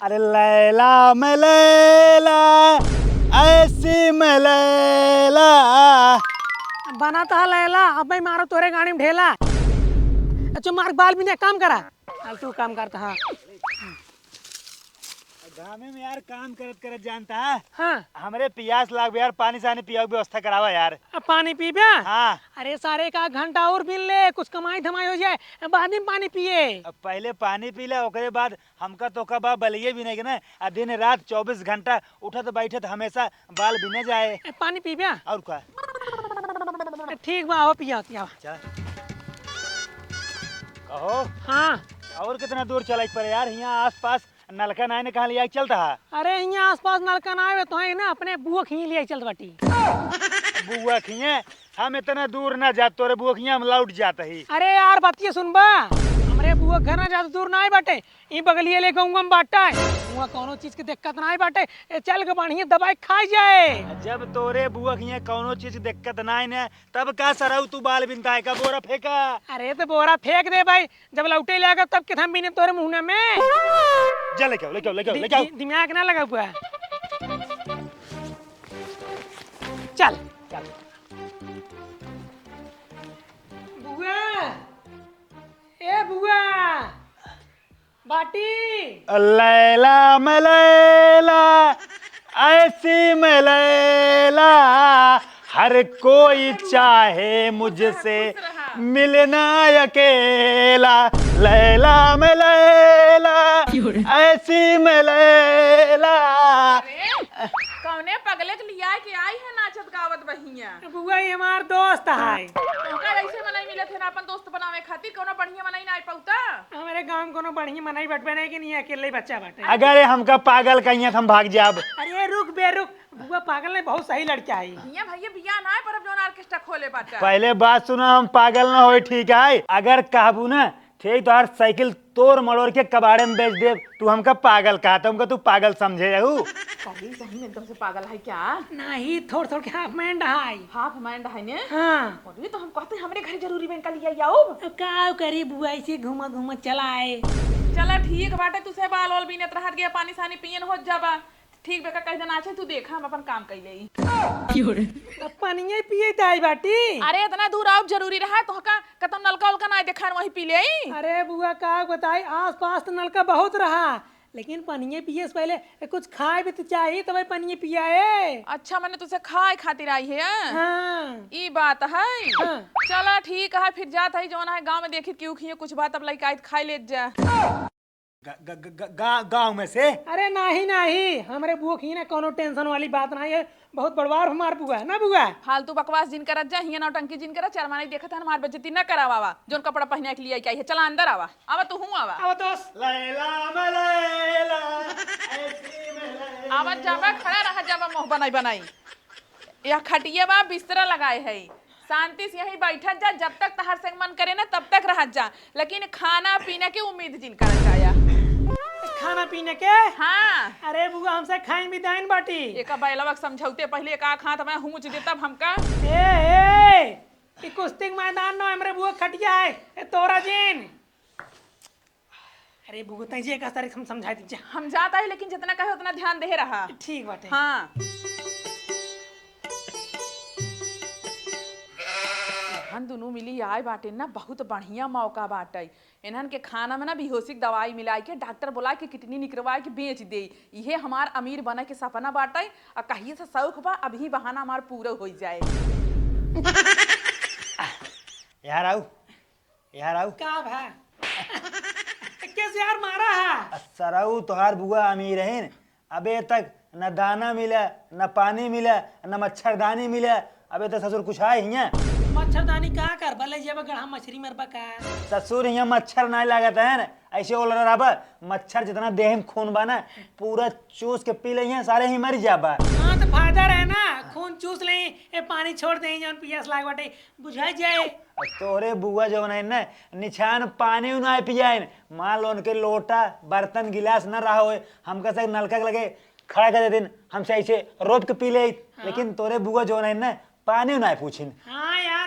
अरे लैला मैं लैला ऐसी मैं लैला। बना तो लैला, अब मैं मारो तोरे गाड़ी में ढेला। अच्छा मार्ग बाल भी नहीं काम करा, तू काम करता। हाँ गाँव में यार काम करत करत जानता है हाँ। हमरे पियास लाग यार, पानी सानी पिया की व्यवस्था करावा यार। अब पानी पी बे। हाँ अरे सारे का घंटा और पी ले, कुछ कमाई धमाई हो जाए, बाद में पानी पिए। अब पहले पानी पी ले, ओकरे बाद हमका तो कबा बलिए भी नहीं के ना। दिन रात 24 घंटा उठत बैठत हमेशा बाल बिने जाए। पानी पी बे। और क्या ठीक बा, आओ पिया पिया। चल कहो। हाँ और कितना दूर चला पर यार, यहाँ आस पास नलका नाय ने कहा लिया चलता है। अरे यहाँ आस पास नलका ना आवे तो है ना, अपने बुआ खी लिए चल बाटी। बुआ खिए हम इतना दूर ना जात, तोरे बुआ खिए हम लौट जाते ही। अरे यार बतिया सुनबा, हमरे बुआ घर ना ज्यादा दूर ना आए बाटे, ई बगलिए ले गऊंगा में बाटा है। वहाँ कोनो चीज की दिक्कत ना आए बाटे, चल के बढ़िया दवाई खाई जाए। जब तोरे बुआ खिए कौनो चीज की दिक्कत ना है ना, तब का सरऊ तू बाल बिनता है का बोरा फेंका। अरे तो बोरा फेंक दे भाई, जब लौटे लेगा तब के हम भी तोरे मुंह में। जा लेके आओ लेके आओ लेके आओ लेके आओ। दिमाग ना लगा हुआ। चल चल बुआ, ए बुआ बाटी। लैला मैं लैला ऐसी मैं लैला, हर कोई चाहे मुझसे मिलना अकेला। लैला मैं लैला ऐसी मैं लैला। कौने पगले के लिया कि आई है नाचत गावत बहिया। बुआ ये हमार दोस्त है। ओका ऐसे मनाई मिले थे ना अपन दोस्त बनावे खातिर, कोनो बढ़िया मनाई ना आई पौता। हमारे गांव में कोनो बढ़िया मनाई बटबे नहीं कि नहीं, अकेले ही बच्चा बाटे। अगर हमका पागल कहिए हम भाग जाब। अरे रुक बे रुक, बुआ पागल नहीं, बहुत सही लड़का है। हिया भैया बिया ना पर अब जोन ऑर्केस्ट्रा खोले बाटा। पहले बात सुना, हम पागल ना हो ठीक है। अगर कहबू ना ठीक तो हर साइकिल तोड़ मरोड़ के कबाड़े में बेच दे। तू हमका पागल कहा तो हमका तू पागल समझे रहू। सही सही में एकदम से पागल है क्या? नहीं थोड़ थोड़ के हाफ माइंड है। हाफ माइंड है ने? हाँ अरे तो हम कहते हैं हमरे घर जरूरी बैंक का लिया आओ। का करी बुआ, ऐसे घूमा घूमा चला है। चला ठीक बाटे, तू से बाल वाल बीनत रहत गया, पानी सानी पियन हो जाबा। ठीक बेका कह देना छै, तू देखा हम अपन काम कइले। अब पानी पिए दाई बाटी। अरे इतना दूर आओ जरूरी रहा तो का कतम नलका उलका ना देखा वही पी ले। अरे बुआ का बताई, आस पास तो नलका बहुत रहा, लेकिन पनिये पिए से पहले कुछ खाए भी तो चाहिए, तो भाई पनिये पिया है। अच्छा मैंने तुझसे खाए खातिर आई है। हाँ ई बात है। हाँ। चला ठीक है, फिर जात है जौन है गांव में देखी क्यों खिए कुछ बात अब लइका आई खाई ले जा। गाँव में से? अरे नहीं नहीं, हमारे बुआ की ना कोनो टेंशन वाली बात नहीं है, बहुत बड़वार हमार बुआ है ना। बुआ फालतू बकवास जिन करत जा, हिया नौटंकी जिन करत, चरमानी देखत है हमार बेइज्जती न करावा। जोन कपड़ा पहने के लिए आई है, चला अंदर आवा। आवा तू हूं आवा। अब दोस्त लैला मैं लैला ऐसी मैं लैला। आवा जावा, खड़ा रहा जावा, मुंह बनाई बनाई। यह खटिया बा, बिस्तरा लगाए है, शांति से यहीं बैठत जा, जब तक तहार संग मन करे ना तब तक रहत जा, लेकिन खाना पीने की उम्मीद जिन करत जाया। खाना पीने के? हाँ अरे बुआ हमसे खाई भी दाइन बाटी। एक बैलवा समझौते पहले एक खात मैं हूँ दे तब हमका। ए कुश्ती मैदान न हमरे बुआ खटिया है, तोरा जिन। अरे बुआ तैजे एक तारीख हम समझा दीजिए। हम जाता है लेकिन जितना कहे उतना ध्यान दे रहा। ठीक बाटे। हाँ हम दोनों मिली आए बाटे ना, बहुत बढ़िया मौका बाटे। इन्हन के खाना में ना बेहोशिक दवाई मिला के डॉक्टर बोला कि किडनी निकलवा के बेच दे। ये हमार अमीर बने के सपना बाटे, और कहिए से शौक बा, अभी बहाना हमार पूरा हो जाए। यार आओ यार आओ। का भा कैसे यार मारा है? सरऊ तोहार बुआ अमीर है, अबे तक न दाना मिला न पानी मिला न मच्छरदानी मिला। अबे तो ससुर कुछ है हिया मच्छरदानी का कर भले जेब गढ़ा मछली मरबा का। ससुर यहाँ मच्छर नहीं लागत है ना, ऐसे बोल रहा मच्छर जितना देह में खून बना पूरा चूस के पी ले सारे ही मर जाबा। हाँ तो फायदा रहे ना, खून चूस ले, ए पानी छोड़ दे जौन पियास लाग बाटे बुझाई जाए। तोरे बुआ जो है ना निछान पानी नहीं पियाइन, मान लो उनके लोटा बर्तन गिलास न रहा हो, हमका से नलका लगे खड़ा कर देते हमसे ऐसे रोप के पी ले। लेकिन तोरे बुआ जो है ना पानी नहीं पूछिन। हाँ यार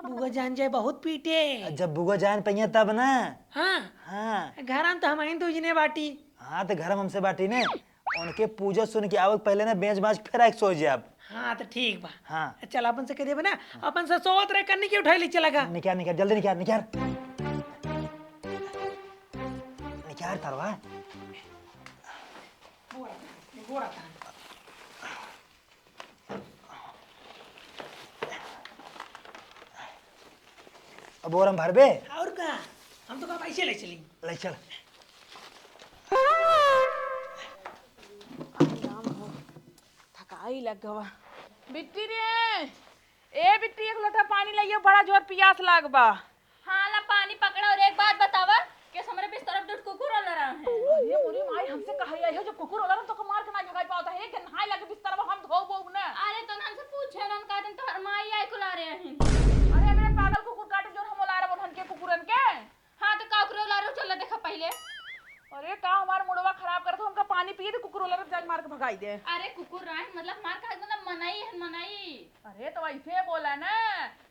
बुआ जान जाए बहुत पीटे। जब बुआ जान पहिए तब ना। हाँ हाँ घर में तो हम तुझने बाटी। हाँ तो घर में हमसे बाटी ने उनके पूजा सुन के आवक पहले ना बेंच बाज फिर एक सो जाए। हाँ तो ठीक बा। हाँ चल अपन से कह बना अपन से सोवत रहे करने की उठाई ली चला का। निकाल निकाल जल्दी निकाल निकाल निकाल तरवा। अब और हम भरबे और का हम तो कब ऐसे ले चली। ले चल। थकाई लग गवा। बिट्टी रे ए बिट्टी एक लोटा पानी लाइए बड़ा जोर प्यास लाग बा। हाँ ला पानी पकड़ा और एक बात बतावा कि हमारे बिस्तर पे दूध कुकुर उड़ रहा है। अरे मोरी माई हमसे कहा है जब कुकुर होला तो मार के ना भगाई पाता है कि नहाए लगे बिस्तर में हम धो बो ना। अरे तो हमसे पूछे ना का दिन तो हर माई आई कुला रहे हैं। अरे मेरे पागल कुकुर काटे जोर हम ला रहे बोन के कुकुरन के। हाँ तो काकरो ला रहे चल देखा पहले। अरे का हमार मुड़वा खराब कर तो हमका पानी पिए तो कुकुर होला जाग मार के भगाई दे। अरे कुकुर रहा मतलब मार का मतलब मनाई है मनाई। अरे तो ऐसे बोला ना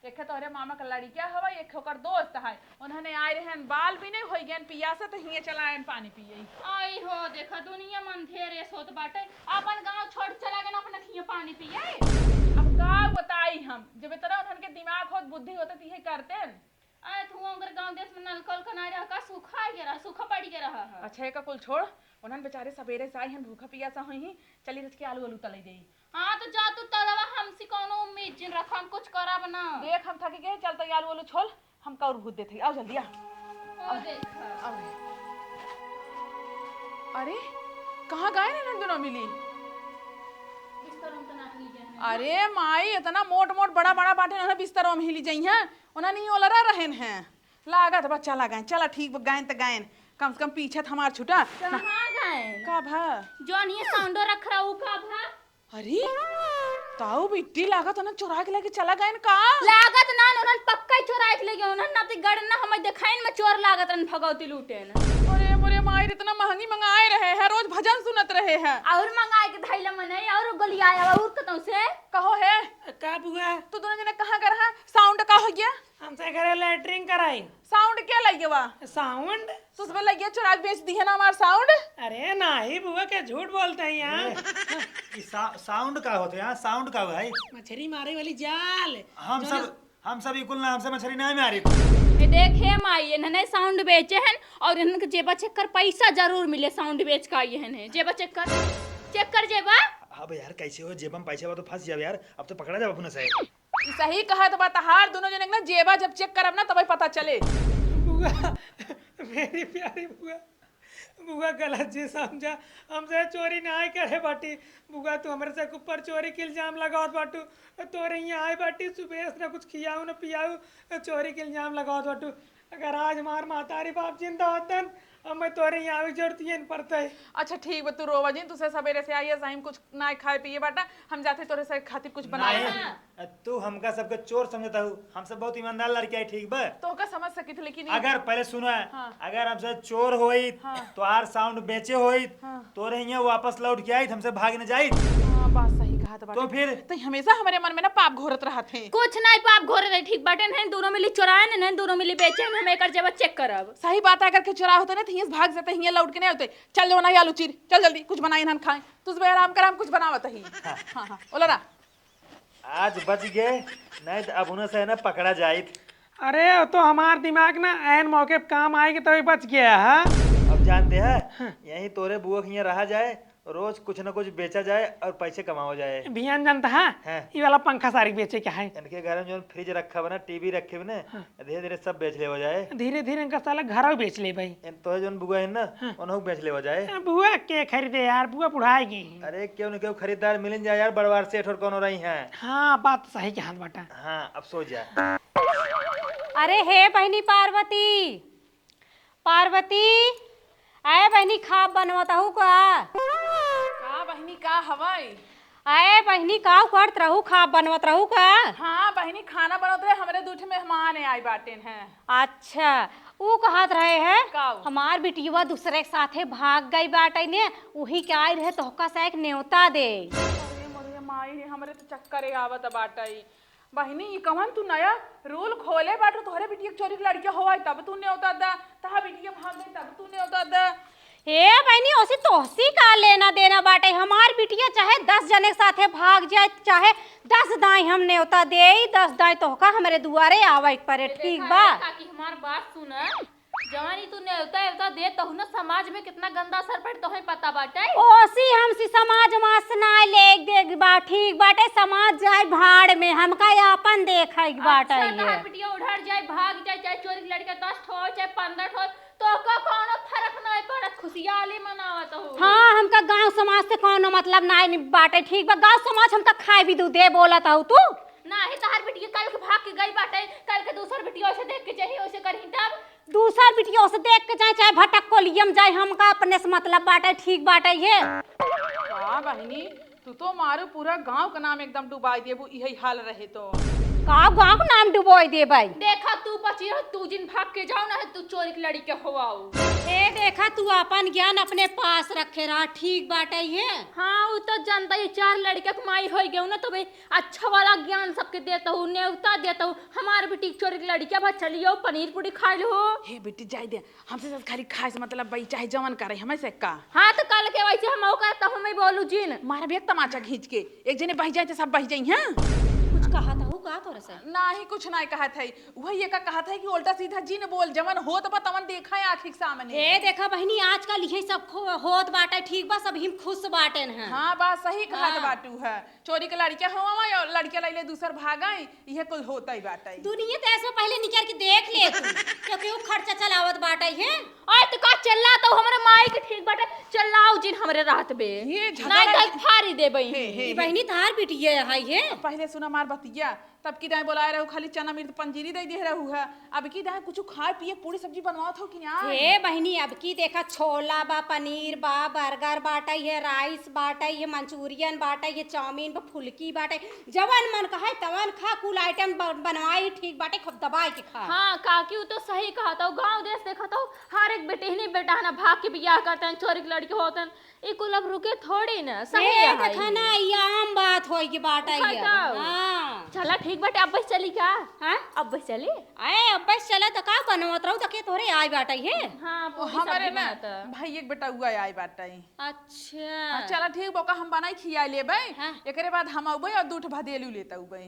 एक तो अरे मामा का लड़किया हवा एक होकर दोस्त है उन्होंने आए रहन बाल भी नहीं होई गन पिया से तो हिए चलाएन पानी पिए। आई हो देखा दुनिया मन धेरे सोत बाटे अपन गांव छोड़ चला गए ना अपन खिया पानी पिए। अब का बताई हम जब इतना उन्होंने दिमाग होत बुद्धि होते ती है करते। आए तू अगर गांव देश में नल कल कनाई रहा का सूखा गया सूखा पड़ गया रहा है। अच्छा है का कुल छोड़ उन्होंने बेचारे सवेरे से आई हैं भूखा पिया सा हुई चली रच के आलू आलू तले दे। हाँ तो जा तू तलवा हमसे कोनो उम्मीद जिन रखा हम कुछ करा बना। देख हम थक गए चलते आलू आलू छोड़ हम का और भूत देते आओ जल्दी आ। ओ देखा अरे कहाँ गए ना दोनों मिली। बिस्तर में तो ना लीजिए। अरे माई इतना मोट मोट बड़ा बड़ा बाटे ना बिस्तरों में हिली जाई हैं उन्हें नहीं ओलरा रहन हैं लागत बच्चा लगाए चला ठीक गायन त गायन कम से कम पीछे हमार छुटा कहाँ गए का भा जौन ये साउंडो रख रहा हूँ का भा। अरे ताऊ बिट्टी लागत ना चुरा के लेके चला गायन का लागत ना उन्हन पक्का ही चोरा के ले गए उन्हन ना ती गड़ ना हमें दिखाइन में चोर लागत रन भगवती लूटे ना। अरे मोरे माई इतना महंगी मंगाए रहे हैं रोज भजन सुनत रहे हैं और मंगाए के धैला मने और गलियाया और कतौ से कहो है का बुआ तू दोनों जने कहाँ कर रहा साउंड का हो गया हमसे करे लैटरिंग कराई। साउंड क्या लग गया साउंड तो उसमें लग गया चुरा के बेच दी है ना हमारा साउंड। अरे नहीं बुआ क्या झूठ बोलते हैं यहाँ। साउंड का होते हैं साउंड का भाई मछली मारे वाली जाल। हम सब इकुल ना हमसे मछली नहीं मारी। ए देखे माई इन्हने साउंड बेचे हैं और इन्हन के जेबा चेक कर पैसा जरूर मिले साउंड बेच का ये हैं जेबा चेक कर जेबा। अब यार कैसे हो जेब में पैसे हो तो फंस जाओ यार अब तो पकड़ा जाओ अपने से। सही कहा तो बात हार दोनों जने ना जेबा जब चेक करब ना तभी पता चले। बुआ मेरी प्यारी बुआ बुआ गलत जी समझा हमसे चोरी ना आए करे बाटी। बुआ तू हमारे से ऊपर चोरी के इल्जाम लगाओ बाटू तोरे यहाँ आए बाटी सुबह ना कुछ खियाऊ ना पियाऊ चोरी के इल्जाम लगाओ बाटू। अगर आज मार मातारी बाप जिंदा होतन अब मैं तोरे यहाँ आवे जरूरत ही पड़ता है। अच्छा ठीक बा तू रोवा जी तुझसे सवेरे से आई है कुछ ना खाए पिए बाटा हम जाते तोरे से खातिर कुछ बनाए। तू हमका सबके चोर समझता हूँ हम सब बहुत ईमानदार लड़के है ठीक बा। तो का समझ सकी थी लेकिन अगर पहले सुनो है हाँ। अगर हमसे चोर होई तो आर साउंड बेचे होई तोरे यहाँ वापस लौट के आई हमसे भाग न जाई। हाँ बात सही कहा तो फिर तो हमेशा हमारे मन में ना पाप घोरत रहा थे। कुछ नहीं पाप घोर रहे ठीक बाटे नहीं दोनों मिली चोराए नहीं दोनों मिली बेचे हम एकर जेबा चेक करब। सही बात है अगर के चुरा होते ना तो भाग जाते हियां लौट के नहीं होते। चल जो ना आलू चीर चल जल्दी कुछ बनाए हम खाएं तुझ बे आराम कर हम कुछ बनावत ही। हां हां बोला ना आज बच गए नहीं तो अब उन्हें से ना पकड़ा जाए। अरे तो हमार दिमाग ना ऐन मौके पे काम आएगी तो बच गया है। अब जानते हैं यही तोरे बुआ यहाँ रहा जाए रोज कुछ न कुछ बेचा जाए और पैसे कमाओ जाए। बियान जानता है ये वाला पंखा सारी बेचे क्या है। इनके घर में जो फ्रिज रखा बना टीवी रखे बने धीरे धीरे सब बेच ले हो जाए। धीरे धीरे इनका साला घर बेच ले भाई। तो जो बुआ है ना उन्होंने बेच ले हो जाए। बुआ के खरीदे यार बुआ बुढ़ाएगी। अरे क्यों न क्यों खरीदार मिल जाए यार बड़वार सेठ और कौन हो रही है। हाँ बात सही के हाथ बाटा। हाँ अब सो जा। अरे हे बहनी पार्वती पार्वती आए बहनी खाब बनवत हूँ का बहनी का हवाई आए बहनी का करत रहू खाब बनवत रहू का। हाँ बहनी खाना बनत रहे हमारे दूठे मेहमान आई बाटेन हैं। अच्छा वो कहत रहे हैं काऊ? हमार बिटिया दूसरे के साथे भाग गई बाटे ने वही के आई रहे तोहका से एक न्योता दे। अरे मोरे माई हमारे तो चक्कर आवत बाटई बहिनी ये कवन तू नया रूल खोले बाटो तोहरे बिटिया चोरी के लड़किया होवा तब तू ने होता दा तहा बिटिया भाग गई तब तू ने होता दा। हे बहनी ओसी तोहसी का लेना देना बाटे। हमार बिटिया चाहे 10 जने के साथे भाग जाए, चाहे 10 दाई हम न्योता दे, 10 दाई तोहका हमरे दुआरे आवे परे, ठीक बा। ताकि हमार बात सुन, जवानी तू न्योता एवता दे तो ना समाज में कितना गंदा असर पड़े तो पता बाटे। ओसी हमसी समाज मास ना लेग देग बा, ठीक बाटे। समाज जाए भाड़ में, हमका अपन देखै बाटे। अच्छा, ये तहार बिटिया उधर जाए भाग जाए, चाहे चोरी के लड़के 10 ठो चाहे 15 ठो, तो का कोनो फर्क नहीं पड़त, खुशियाली मनावत हो। हाँ, हमका गांव समाज से कोनो मतलब ना बाटे, ठीक बा। गांव समाज हम तक खाए भी दू दे बोलत हूँ तू नाही तहार बिटिया कल के भाग के गई बाटे, कल के दूसर बिटिया से देख के चाहिए वैसे करही तब। दूसर बिटिया से देख के जाए, चाहे भटक कोलियम जाए, हमका अपने से मतलब बाटे, ठीक बाटे। ये हां बहिनी तू तो मारू पूरा गांव का नाम एकदम डुबाई देबू, यही हाल रहे तो का गांव का नाम डुबोई दे भाई। देखा तू बची रह, तू जिन भाग के जाओ ना तू चोरी की लड़ी के होवाओ। ए देखा तू अपन ज्ञान अपने पास रखे रहा, ठीक बाटे। ये हाँ वो तो जानता ही, 4 लड़के कमाई हो गए ना तो भाई अच्छा वाला ज्ञान सबके देता हूँ, न्योता देता हूँ। हमारे बेटी चोरी की लड़ी के बाद चलियो पनीर पूरी खा लो। हे बेटी जाय दे, हमसे सब खाली खाए से मतलब भाई चाहे जवन करे हमें से का। हाँ तो कल के वैसे हम करता हूँ, मैं बोलू जिन मारा भी एक तमाचा खींच के एक जने बह जाए तो सब बह जाई। हैं कुछ कहा था का तोरे से? नाही कुछ नहीं कहा था, वही ये का कहा था कि उल्टा सीधा जिन बोल, जवन होत बा तवन देखा है आँखी के सामने। ए देखा बहनी आजकल यही सब होत बाटे, ठीक बा। सब हम खुश बाटेन हैं। हाँ बात सही कहा हाँ। बाटू है, चोरी के लड़कियां हवा और लड़के लैले दूसर भागाई, यह कुल होता ही बाटा। दुनिया देश में पहले निकल के देख ले तू, क्योंकि वो खर्चा चलावत बाटे है। और तो का चल्ला तो हमारे माई के ठीक बाटे, चलाओ जिन हमरे रात बे ये नहीं तो फाड़ी दे बई। ई बहनी तार बिटिया है। पहले सुना मार बतिया, तब की दाएं बोलाए रहू खाली चना मिर्च पंजीरी दे दे रहू है, अब की दाएं कुछ खाए पिए पूरी सब्जी बनवाओ कि ना। हे बहनी अब की देखा, छोला बा, पनीर बा, बर्गर बाटा है, राइस बाटा है, मंचूरियन बाटा है, चाउमीन बा, फुल्की बाटे, जवन मन कहे तवन खा। कुल आइटम बनवाई, ठीक बाटे, खूब दबाई के खा। हाँ काकी वो तो सही कहा था, गांव देश देखा था हर एक बेटे ही नहीं बेटा है ना भाग के बियाह करते हैं, चोरी के लड़के होते हैं, ये कुल अब रुके थोड़ी ना। सही है देखा ना, ये आम बात होगी बाटा ये। बताओ। हाँ चला ठीक बाटे, अब बस चली का? हाँ अब बस चली। आए अब बस चला तो का बनवत रहू, तके तोरे आई बाटा है। हाँ पूरी हमारे सब्जी ना बनाता। भाई एक बेटा हुआ आई बाटा। अच्छा चला ठीक बोका हम बनाई खिया लेबै, हाँ। एकरे बाद हम अबै और दूठ भदेलू लेता उबै।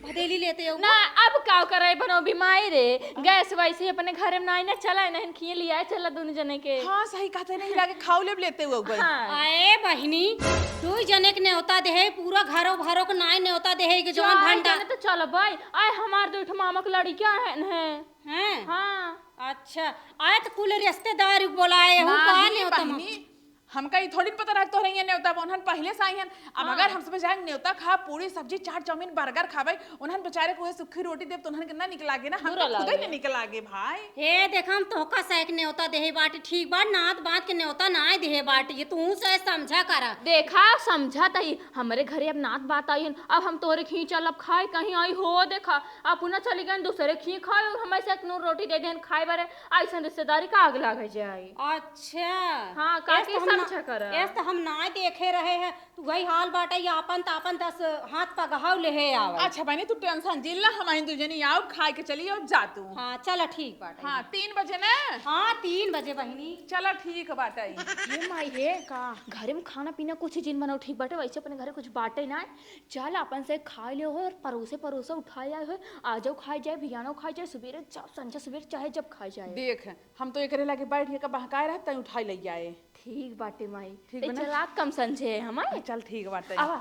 भदेली लेते हो ना अब का करे बनो बीमारी रे, गैस वैसे ही अपने घर में नहीं ना चला नहीं खिए लिया चला दोनों जने के। हाँ सही कहते नहीं लागे खाओ लेते हुए उबै। हाँ आए बहिनी दू जने के न्योता देहे, पूरा घरो भरो के नाई न्योता देहे के जवन भंडा तो चलो भाई आए हमार दो मामा की लड़ी क्या है हैं। हाँ अच्छा आए तो कुल रिश्तेदार बुलाए हो का नहीं न्योता बहिनी, हमका ये थोड़ी पता रख तो रही न्योता उन्हन पहले से आई हैं। अब अगर हम सब जाएंगे न्योता खा पूरी सब्जी चाट चाउमीन बर्गर खावे, उन्हन बेचारे को सुखी रोटी देव तो उन्हन कितना निकलागे ना, हम तो खुद ही नहीं निकलागे भाई। हे देखा हम तोहका सैक न्योता देहे बाटे, ठीक बा। नात बात के न्योता ना देहे बाटे, ये तू से समझा करा। देखा समझा तई हमारे घरे अब नात बात आई है, अब हम तोरे खी चल अब खाए कहीं आई हो देखा, अब पुनः चली गए दूसरे खी खाए और हमें से नूर रोटी दे देन खाए बारे, ऐसा रिश्तेदारी का आग लगे जाए। अच्छा हाँ काकी समझा कर ऐस तो हम ना देखे रहे हैं, तू वही हाल बाटे, या अपन तापन 10 हाथ पगहाव ले है आवे। अच्छा बहनी तू टेंशन जिल ना, हम दू जनी आओ खाए के चलिए और जा तू। हाँ चलो ठीक बाटे। हाँ 3 बजे ना। हाँ 3 बजे बहिनी। चलो ठीक बाटा। ये माई है का घरे में खाना पीना कुछ जिन बनाओ ठीक बाटे, वैसे अपने घरे कुछ बाटे ना, चल अपन से खा ले हो और परोसे उठाए आए हो, आ जाओ खाए जाए, भियानो खाए जाए, सवेरे संझा सवेरे चाहे जब खाए जाए। देख हम तो एकरे लागे बैठ के बहकाए रहता उठाई ले जाए। ठीक बाटे माई, ठीक बा ना? चला कम समझे हमारे। चल ठीक बाटा। आवा